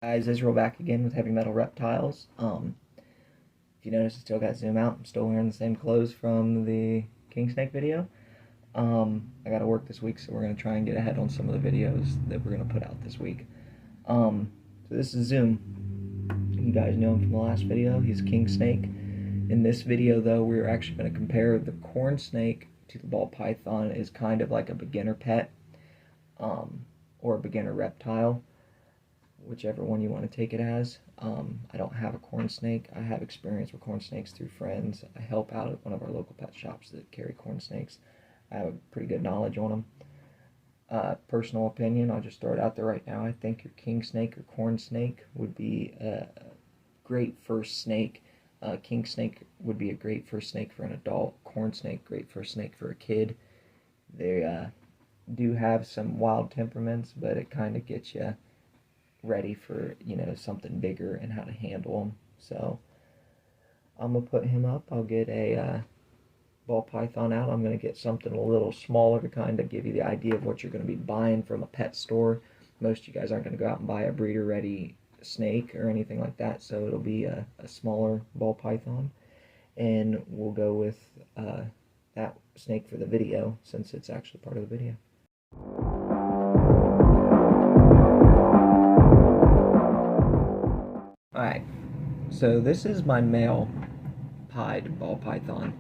Guys, Israel back again with Heavy Metal Reptiles. If you notice, I still got zoom out. I'm still wearing the same clothes from the King Snake video. I got to work this week, so we're going to try and get ahead on some of the videos that we're going to put out this week. So this is Zoom. You guys know him from the last video. He's King Snake. In this video, though, we're actually going to compare the corn snake to the ball python as kind of like a beginner pet, or a beginner reptile, whichever one you want to take it as. I don't have a corn snake. I have experience with corn snakes through friends. I help out at one of our local pet shops that carry corn snakes. I have a pretty good knowledge on them. Personal opinion, I'll just throw it out there right now. I think your king snake or corn snake would be a great first snake. King snake would be a great first snake for an adult. Corn snake, great first snake for a kid. They do have some wild temperaments, but it kind of gets you ready for, something bigger and how to handle them. So I'm going to put him up. I'll get a ball python out. I'm going to get something a little smaller to kind of give you the idea of what you're going to be buying from a pet store. Most of you guys aren't going to go out and buy a breeder ready snake or anything like that, so it'll be a smaller ball python, and we'll go with that snake for the video since it's actually part of the video. Alright, so this is my male pied ball python.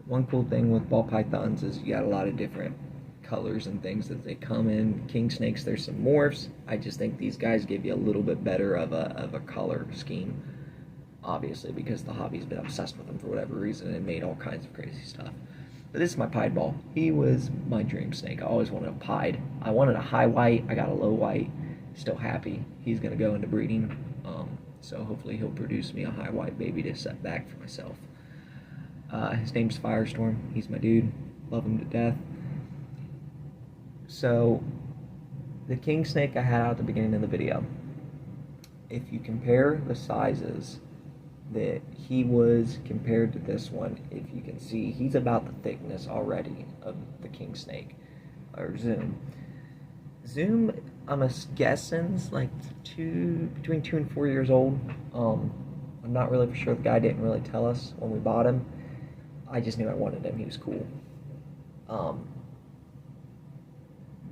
One cool thing with ball pythons is you got a lot of different colors and things that they come in. King snakes, there's some morphs. I just think these guys give you a little bit better of a color scheme, obviously, because the hobby's been obsessed with them for whatever reason and made all kinds of crazy stuff. But this is my pied ball. He was my dream snake. I always wanted a pied. I wanted a high white. I got a low white. Still happy. He's going to go into breeding. So hopefully he'll produce me a high white baby to set back for myself. His name's Firestorm. He's my dude. Love him to death. So the king snake I had out at the beginning of the video, if you compare the sizes that he was compared to this one, if you can see, he's about the thickness already of the king snake, or Zoom. Zoom, I'm guessing, is like between 2 and 4 years old. I'm not really for sure. The guy didn't really tell us when we bought him. I just knew I wanted him. He was cool.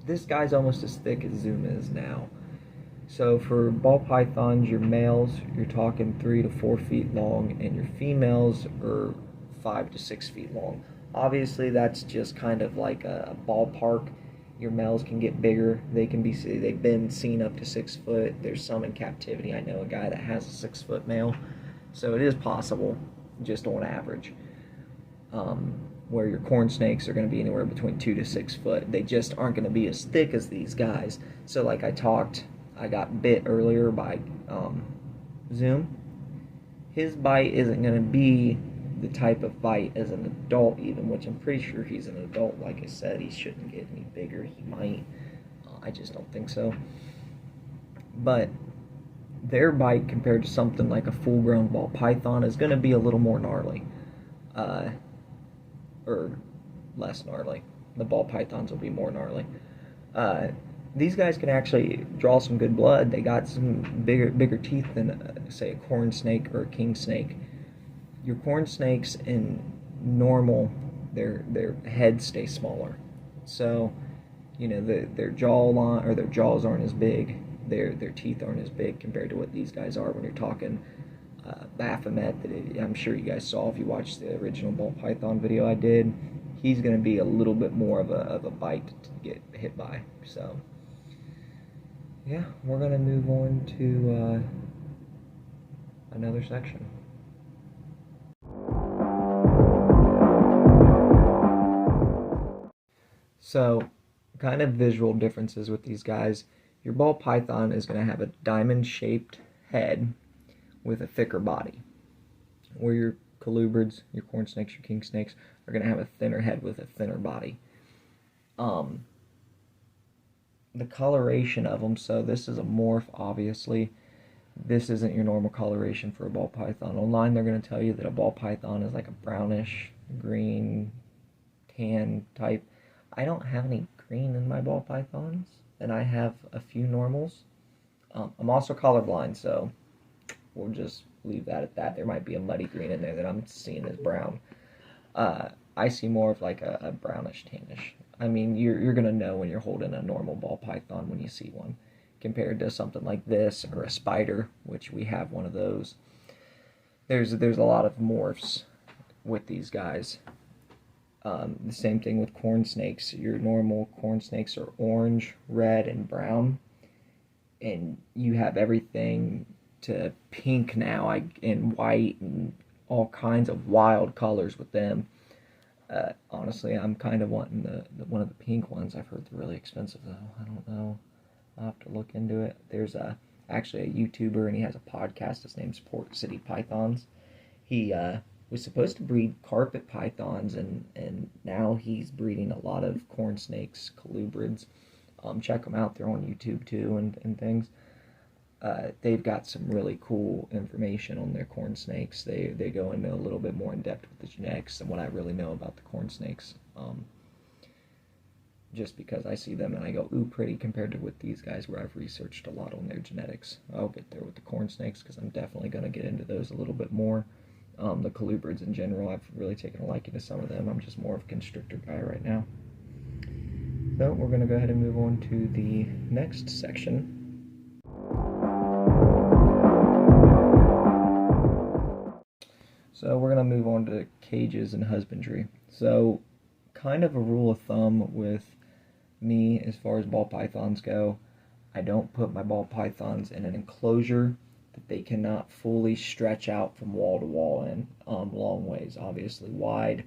This guy's almost as thick as Zoom is now. So for ball pythons, your males, you're talking 3 to 4 feet long, and your females are 5 to 6 feet long. Obviously, that's just kind of like a ballpark. Your males can get bigger. They've been seen up to 6 foot. There's some in captivity. I know a guy that has a 6 foot male. So it is possible, just on average. Where your corn snakes are going to be anywhere between 2 to 6 foot. They just aren't going to be as thick as these guys. So like I got bit earlier by Zoom. His bite isn't going to be the type of bite as an adult even, which I'm pretty sure he's an adult. Like I said, he shouldn't get any bigger. He might. I just don't think so. But their bite compared to something like a full-grown ball python is going to be a little more gnarly. Or less gnarly. The ball pythons will be more gnarly. These guys can actually draw some good blood. They got some bigger teeth than, say, a corn snake or a king snake. Your corn snakes in normal, their heads stay smaller. So, their jawline or their jaws aren't as big. Their teeth aren't as big compared to what these guys are when you're talking Baphomet. That I'm sure you guys saw if you watched the original ball python video I did. He's going to be a little bit more of a bite to get hit by. So yeah, we're going to move on to another section. So, kind of visual differences with these guys. Your ball python is going to have a diamond-shaped head with a thicker body, where your colubrids, your corn snakes, your king snakes are going to have a thinner head with a thinner body. The coloration of them, so this is a morph, obviously. This isn't your normal coloration for a ball python. Online, they're going to tell you that a ball python is like a brownish, green, tan type. I don't have any green in my ball pythons, and I have a few normals. I'm also colorblind, so we'll just leave that at that. There might be a muddy green in there that I'm seeing as brown. I see more of like a brownish tannish. I mean, you're gonna know when you're holding a normal ball python when you see one, compared to something like this or a spider, which we have one of those. There's a lot of morphs with these guys. The same thing with corn snakes. Your normal corn snakes are orange, red, and brown, and you have everything to pink now, and white, and all kinds of wild colors with them. Honestly, I'm kind of wanting the one of the pink ones. I've heard they're really expensive though. I don't know. I'll have to look into it. There's actually a YouTuber, and he has a podcast. His name's Port City Pythons. He was supposed to breed carpet pythons, and now he's breeding a lot of corn snakes, colubrids. Check them out. They're on YouTube too, and things. They've got some really cool information on their corn snakes. They go into a little bit more in depth with the genetics than what I really know about the corn snakes. Just because I see them and I go, ooh, pretty, compared to with these guys where I've researched a lot on their genetics. I'll get there with the corn snakes because I'm definitely going to get into those a little bit more. The colubrids in general, I've really taken a liking to some of them. I'm just more of a constrictor guy right now. So we're going to go ahead and move on to the next section. So we're going to move on to cages and husbandry. So kind of a rule of thumb with me as far as ball pythons go, I don't put my ball pythons in an enclosure that they cannot fully stretch out from wall to wall in long ways. Obviously wide,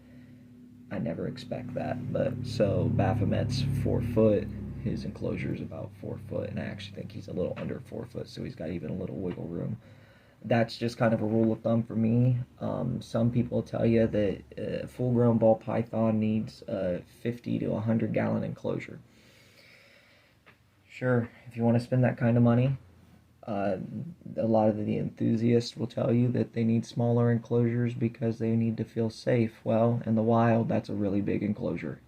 I never expect that. But so Baphomet's 4 foot, his enclosure is about 4 foot, and I actually think he's a little under 4 foot, so he's got even a little wiggle room. That's just kind of a rule of thumb for me. Some people tell you that a full-grown ball python needs a 50 to 100 gallon enclosure. Sure, if you want to spend that kind of money, a lot of the enthusiasts will tell you that they need smaller enclosures because they need to feel safe. Well, in the wild, that's a really big enclosure.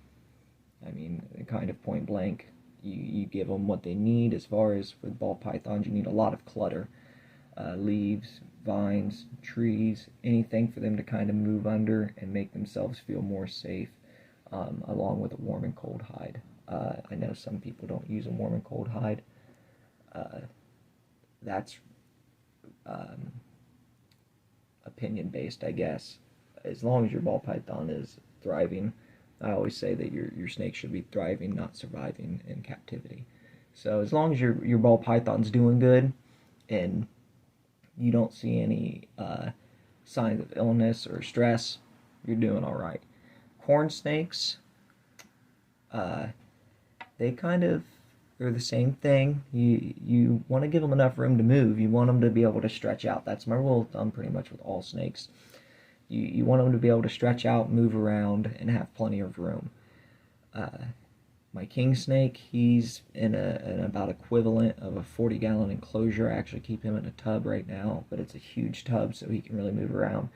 I mean, kind of point blank. You give them what they need. As far as with ball pythons, you need a lot of clutter. Leaves, vines, trees, anything for them to kind of move under and make themselves feel more safe, along with a warm and cold hide. I know some people don't use a warm and cold hide. That's opinion based, I guess. As long as your ball python is thriving, I always say that your snake should be thriving, not surviving in captivity. So as long as your ball python's doing good and you don't see any signs of illness or stress, you're doing all right. Corn snakes, they kind of are the same thing. You want to give them enough room to move. You want them to be able to stretch out. That's my rule of thumb pretty much with all snakes. You want them to be able to stretch out, move around, and have plenty of room. My king snake, he's in an about equivalent of a 40-gallon enclosure. I actually keep him in a tub right now, but it's a huge tub, so he can really move around.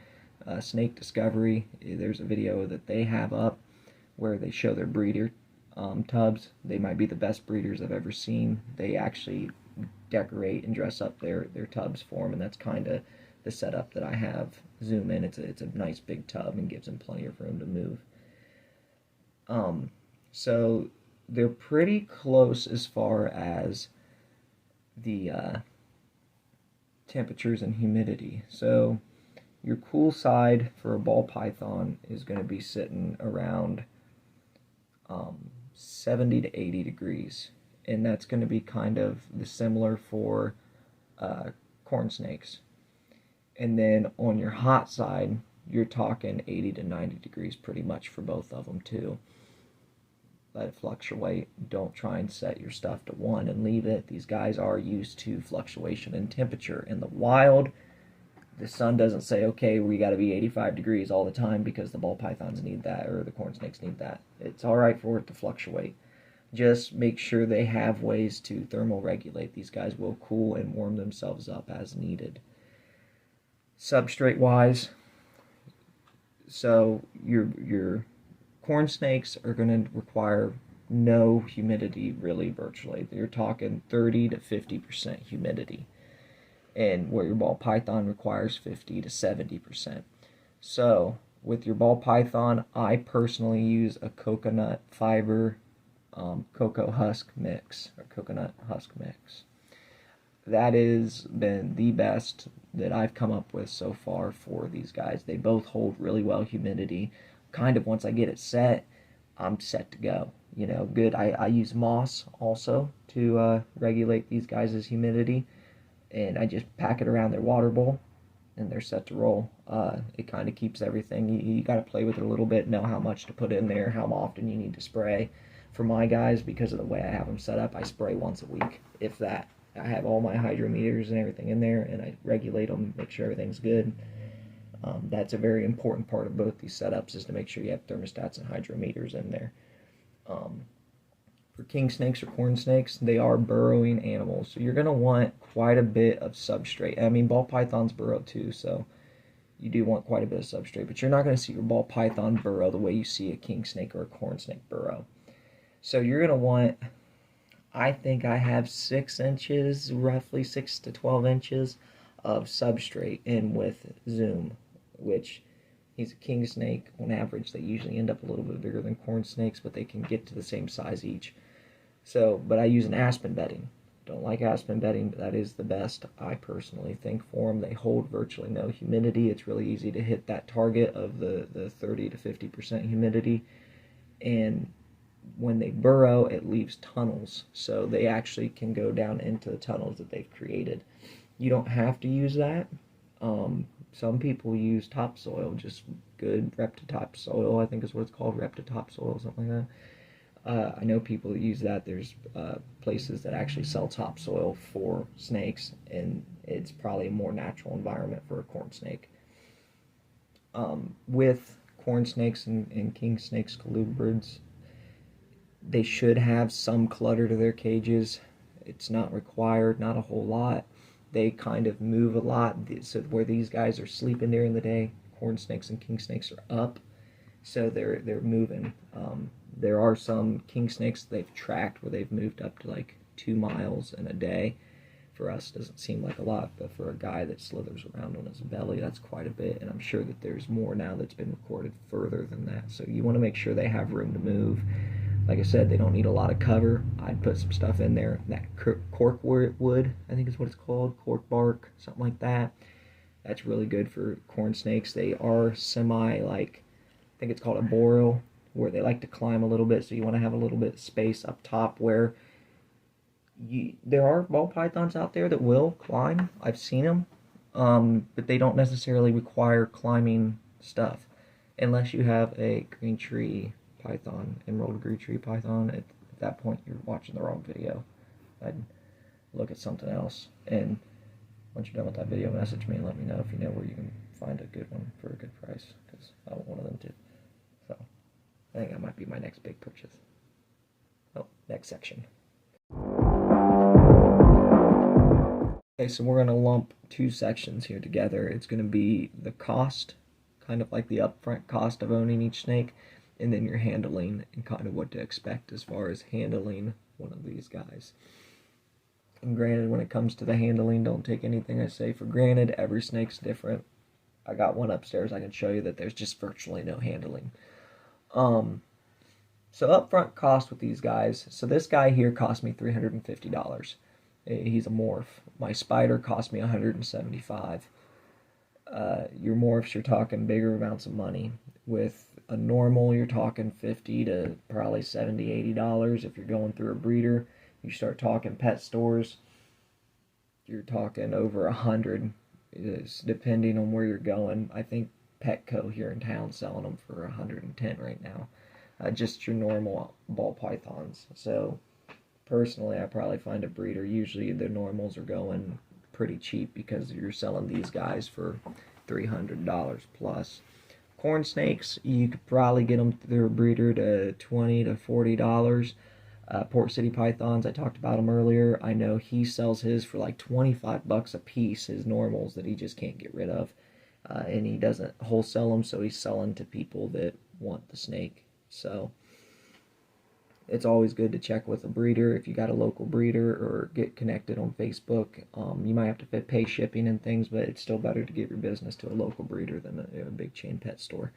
Snake Discovery, there's a video that they have up where they show their breeder tubs. They might be the best breeders I've ever seen. They actually decorate and dress up their tubs for them, and that's kind of the setup that I have. Zoom in, it's a nice big tub and gives them plenty of room to move. So they're pretty close as far as the temperatures and humidity. So your cool side for a ball python is going to be sitting around 70 to 80 degrees, and that's going to be kind of the similar for corn snakes. And then on your hot side, you're talking 80 to 90 degrees pretty much for both of them too. Let it fluctuate. Don't try and set your stuff to 1 and leave it. These guys are used to fluctuation in temperature. In the wild, the sun doesn't say, okay, we got to be 85 degrees all the time because the ball pythons need that or the corn snakes need that. It's all right for it to fluctuate. Just make sure they have ways to thermoregulate. These guys will cool and warm themselves up as needed. Substrate wise, so your corn snakes are going to require no humidity really virtually. You're talking 30 to 50% humidity, and where your ball python requires 50 to 70%. So with your ball python, I personally use a coconut fiber cocoa husk mix, or coconut husk mix. That has been the best that I've come up with so far for these guys. They both hold really well humidity. Kind of once I get it set, I'm set to go. You know, good. I use moss also to regulate these guys' humidity, and I just pack it around their water bowl, and they're set to roll. It kind of keeps everything. You got to play with it a little bit, know how much to put in there, how often you need to spray. For my guys, because of the way I have them set up, I spray once a week, if that. I have all my hydrometers and everything in there, and I regulate them, make sure everything's good. That's a very important part of both these setups, is to make sure you have thermostats and hydrometers in there. For king snakes or corn snakes, they are burrowing animals, so you're going to want quite a bit of substrate. I mean, ball pythons burrow too, so you do want quite a bit of substrate, but you're not going to see your ball python burrow the way you see a king snake or a corn snake burrow. So you're going to want, I think I have 6 inches, roughly 6 to 12 inches of substrate in with Zoom, which he's a king snake. On average, they usually end up a little bit bigger than corn snakes, but they can get to the same size each. So, but I use an aspen bedding. Don't like aspen bedding, but that is the best, I personally think, for them. They hold virtually no humidity. It's really easy to hit that target of the 30 to 50% humidity. And when they burrow, it leaves tunnels, so they actually can go down into the tunnels that they've created. You don't have to use that. Some people use topsoil, just good Reptitopsoil, I think is what it's called, Reptitopsoil, something like that. I know people that use that. There's places that actually sell topsoil for snakes, and it's probably a more natural environment for a corn snake. With corn snakes and king snakes, colubrids, they should have some clutter to their cages. It's not required, not a whole lot. They kind of move a lot, so where these guys are sleeping during the day, corn snakes and king snakes are up, so they're moving. There are some king snakes they've tracked where they've moved up to like 2 miles in a day. For us, it doesn't seem like a lot, but for a guy that slithers around on his belly, that's quite a bit, and I'm sure that there's more now that's been recorded further than that. So you want to make sure they have room to move. Like I said, they don't need a lot of cover. I'd put some stuff in there. That cork wood, I think is what it's called, cork bark, something like that. That's really good for corn snakes. They are I think it's called a boreal, where they like to climb a little bit, so you want to have a little bit of space up top where there are ball pythons out there that will climb. I've seen them, but they don't necessarily require climbing stuff, unless you have a green tree python, emerald green tree python. At that point, you're watching the wrong video. I'd look at something else. And once you're done with that video, message me and let me know if you know where you can find a good one for a good price, because I want one of them too. So I think that might be my next big purchase. Oh, next section. Okay, so we're going to lump 2 sections here together. It's going to be the cost, kind of like the upfront cost of owning each snake, and then your handling and kind of what to expect as far as handling one of these guys. And granted, when it comes to the handling, don't take anything I say for granted. Every snake's different. I got one upstairs I can show you that there's just virtually no handling. So upfront cost with these guys. So this guy here cost me $350. He's a morph. My spider cost me $175. Your morphs, you're talking bigger amounts of money. With a normal, you're talking $50 to probably $70, $80. If you're going through a breeder, you start talking pet stores, you're talking over $100. It's depending on where you're going. I think Petco here in town selling them for $110 right now. Just your normal ball pythons. So personally, I probably find a breeder. Usually the normals are going pretty cheap because you're selling these guys for $300 plus. Corn snakes, you could probably get them through a breeder to $20 to $40. Port City pythons, I talked about them earlier. I know he sells his for like $25 a piece, his normals that he just can't get rid of. And he doesn't wholesale them, so he's selling to people that want the snake. So it's always good to check with a breeder if you got a local breeder, or get connected on Facebook. You might have to pay shipping and things, but it's still better to give your business to a local breeder than a big chain pet store.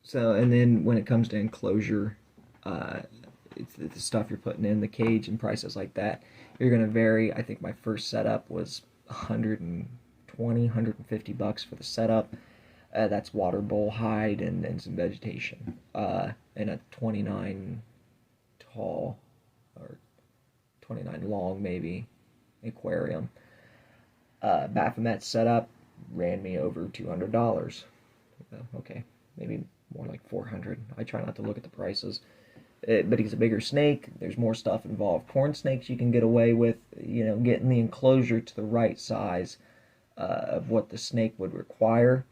So, and then when it comes to enclosure, it's the stuff you're putting in the cage and prices like that, you're going to vary. I think my first setup was 120, 150 bucks for the setup. That's water bowl, hide, and some vegetation. And a 29 tall, or 29 long maybe, aquarium. Baphomet setup ran me over $200. Okay, maybe more like 400. I try not to look at the prices. But he's a bigger snake. There's more stuff involved. Corn snakes you can get away with, getting the enclosure to the right size of what the snake would require.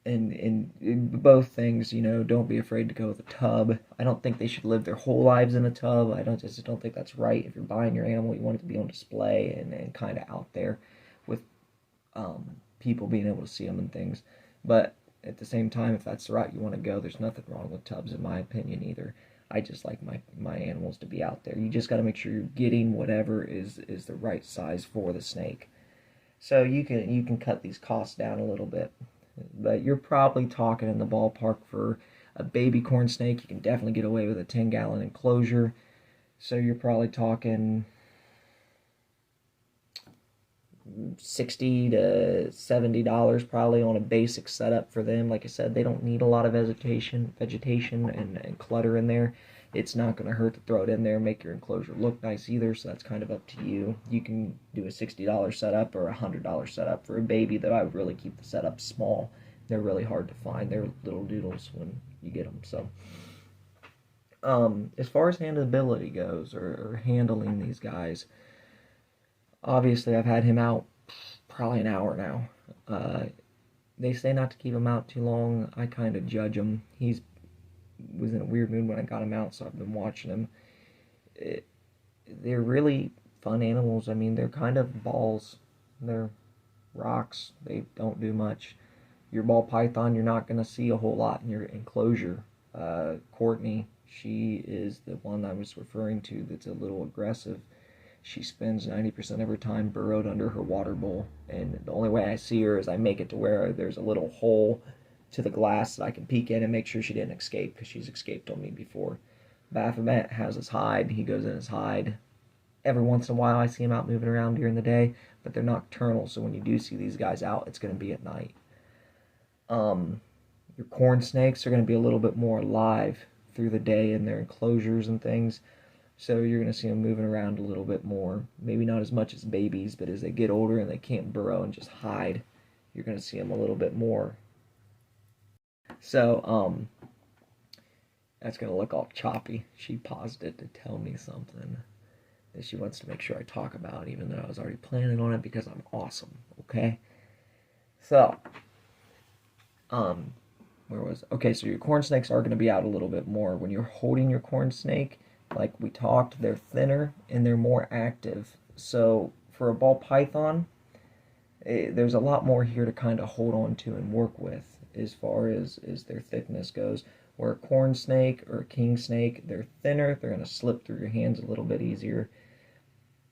And in both things, don't be afraid to go with a tub. I don't think they should live their whole lives in a tub. I just don't think that's right. If you're buying your animal, you want it to be on display and kind of out there with people being able to see them and things. But at the same time, if that's the route you want to go, there's nothing wrong with tubs in my opinion either. I just like my animals to be out there. You just got to make sure you're getting whatever is the right size for the snake. So you can cut these costs down a little bit. But you're probably talking in the ballpark for a baby corn snake. You can definitely get away with a 10-gallon enclosure. So you're probably talking $60 to $70 probably on a basic setup for them. Like I said, they don't need a lot of vegetation and clutter in there. It's not going to hurt to throw it in there and make your enclosure look nice either, so that's kind of up to you. You can do a $60 setup or a $100 setup. For a baby, though, I would really keep the setup small. They're really hard to find. They're little doodles when you get them. So, as far as handleability goes, or handling these guys, obviously I've had him out probably an hour now. They say not to keep him out too long. I kind of judge him. He was in a weird mood when I got him out, so I've been watching him. They're really fun animals. I mean, they're kind of balls. They're rocks. They don't do much. Your ball python, you're not going to see a whole lot in your enclosure. Courtney, she is the one I was referring to that's a little aggressive. She spends 90% of her time burrowed under her water bowl, and the only way I see her is I make it to where there's a little hole to the glass that I can peek in and make sure she didn't escape, because she's escaped on me before. Baphomet has his hide. He goes in his hide. Every once in a while I see him out moving around during the day, but they're nocturnal, so when you do see these guys out, it's going to be at night. Your corn snakes are going to be a little bit more alive through the day in their enclosures and things, so you're going to see them moving around a little bit more. Maybe not as much as babies, but as they get older and they can't burrow and just hide, you're going to see them a little bit more. So, that's going to look all choppy. She paused it to tell me something that she wants to make sure I talk about, even though I was already planning on it because I'm awesome, okay? So, where was it? Okay, so your corn snakes are going to be out a little bit more. When you're holding your corn snake, like we talked, they're thinner and they're more active. So, for a ball python, there's a lot more here to kind of hold on to and work with as far as their thickness goes. Where a corn snake or a king snake, they're thinner, they're going to slip through your hands a little bit easier.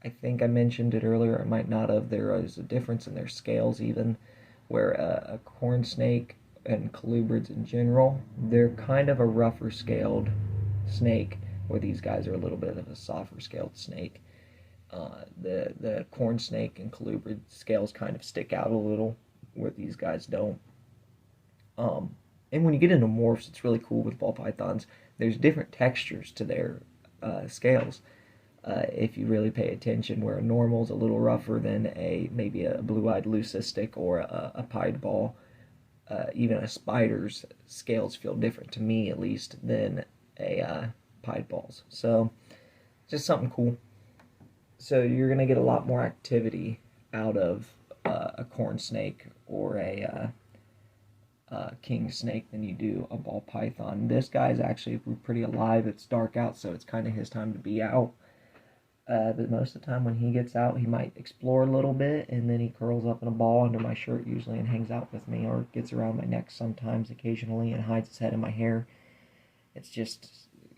I think I mentioned it earlier, I might not have. There is a difference in their scales even, where a corn snake and colubrids in general, they're kind of a rougher scaled snake, where these guys are a little bit of a softer scaled snake. The corn snake and colubrid scales kind of stick out a little, where these guys don't. And when you get into morphs, it's really cool with ball pythons. There's different textures to their scales. If you really pay attention, where a normal's a little rougher than maybe a blue-eyed leucistic or a pied ball. Even a spider's scales feel different, to me at least, than a pied ball's. So, just something cool. So you're going to get a lot more activity out of a corn snake or a king snake than you do a ball python. This guy's actually pretty alive. It's dark out, so it's kind of his time to be out. But most of the time when he gets out, he might explore a little bit, and then he curls up in a ball under my shirt usually and hangs out with me, or gets around my neck sometimes occasionally and hides his head in my hair. It's just,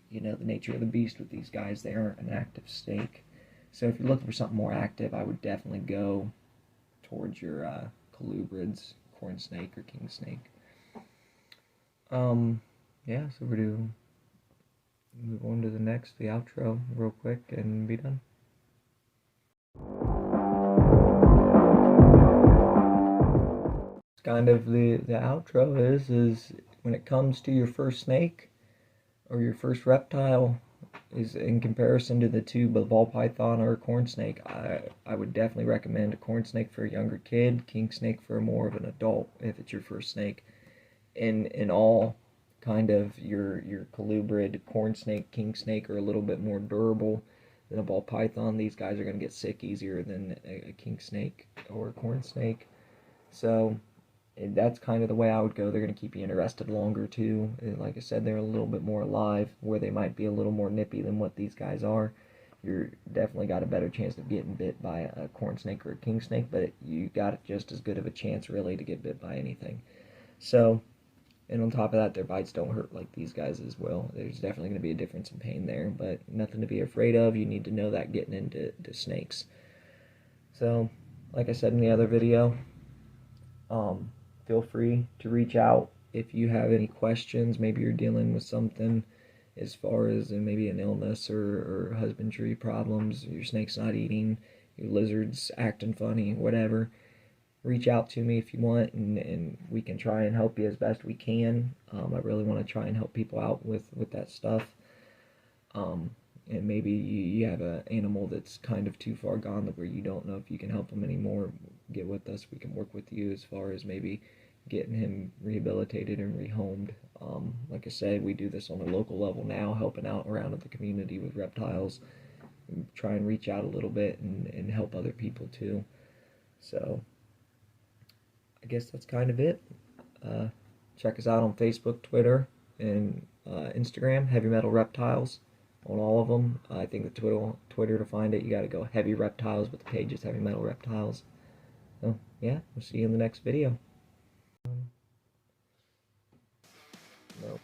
you know, the nature of the beast with these guys. They aren't an active snake. So if you're looking for something more active, I would definitely go towards your colubrids, corn snake or king snake. Yeah, so we're going to move on to the outro real quick and be done. Kind of the outro is when it comes to your first snake or your first reptile, is in comparison to the two, the ball python or a corn snake, I would definitely recommend a corn snake for a younger kid, king snake for more of an adult if it's your first snake. In all, kind of your colubrid, corn snake, king snake are a little bit more durable than a ball python. These guys are going to get sick easier than a king snake or a corn snake. So that's kind of the way I would go. They're going to keep you interested longer too. And like I said, they're a little bit more alive, where they might be a little more nippy than what these guys are. You're definitely got a better chance of getting bit by a corn snake or a king snake, but you got just as good of a chance really to get bit by anything. So, and on top of that, their bites don't hurt like these guys as well. There's definitely going to be a difference in pain there, but nothing to be afraid of. You need to know that getting into snakes. So, like I said in the other video, feel free to reach out if you have any questions. Maybe you're dealing with something as far as maybe an illness or husbandry problems, your snake's not eating, your lizard's acting funny, whatever. Reach out to me if you want, and we can try and help you as best we can. I really want to try and help people out with that stuff. And maybe you have an animal that's kind of too far gone where you don't know if you can help them anymore. Get with us. We can work with you as far as maybe getting him rehabilitated and rehomed. Like I said, we do this on a local level now, helping out around in the community with reptiles. And try and reach out a little bit and help other people too. So I guess that's kind of it. Check us out on Facebook, Twitter, and Instagram, Heavy Metal Reptiles. On all of them. I think the Twitter to find it, you got to go Heavy Reptiles, but the page is Heavy Metal Reptiles. So, yeah, we'll see you in the next video. Nope.